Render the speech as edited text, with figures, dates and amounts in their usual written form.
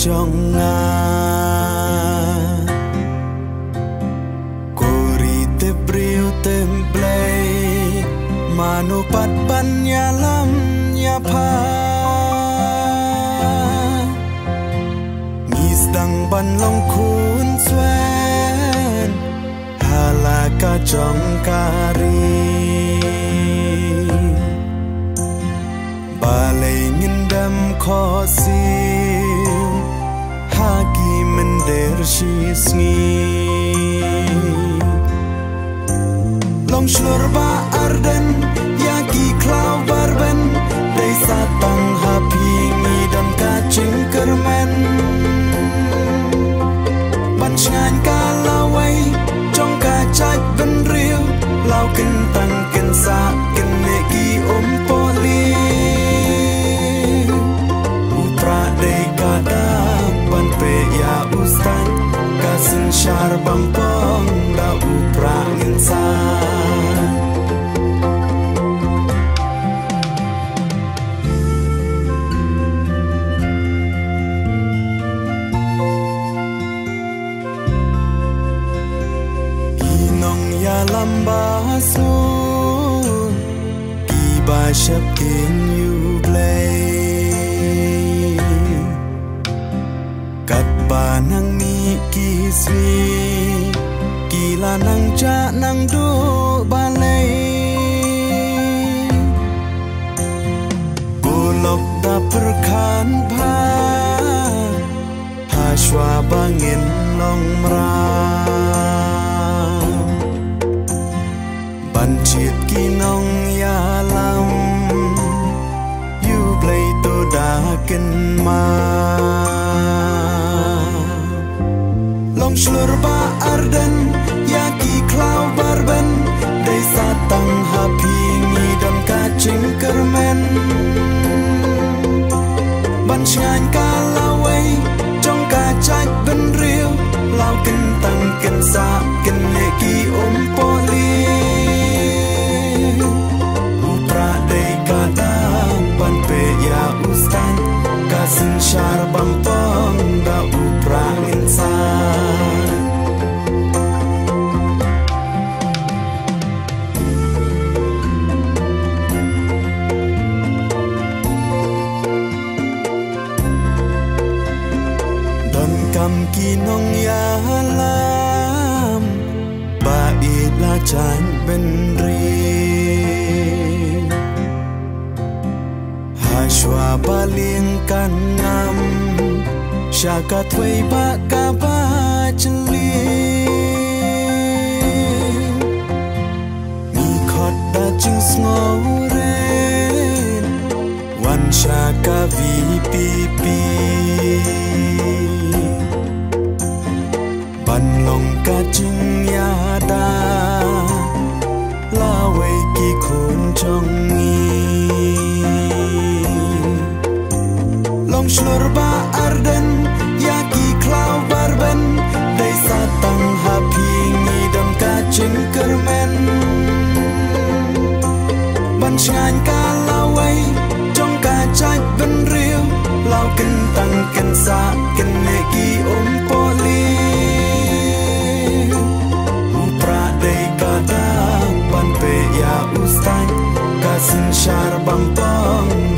jonga kori te briu templay manupat banyalam nyapa ngistang ban long kun swen halaka jongkari balai ngindam khosil hagi mender shisngi long shlur ba arden yaki klau barben dei satang hapi ngidam kacing kermen ban ngan kalawai jong kacak ben riu lau kentang kensa kenegi poli upra dei kadang ban pe ya ustan kasin syar bampong da upra insan lambasu kiba shapkin you play kat banang ni kiswi kila nang ja nang do balai golok da perkan pha hashwa bangin long mra Pancit kinong yalam you play to daken ma long shlur ba arden yaki klau barben dei satang hapi ngidam kacing kermen ban ngan kalawai jong kacak ben riu lau kentang kensa kenegi poli kasin syar bampong da upra insan don kam kinong yalam bait la chan benri Shwa baling kanam Shaka tway baka ba chli Mi khot da ching snoren Wan shaka VPP Ban long ka ching yada La way ki kun chong long shlur ba arden yaki klau barben dei satang hapi ngidam kacing kermen ban ngan kalawai jong kacak ben riu lau kentang kensa kenegi poli upra dei kadang ban pe ya ustan kasin syar bampong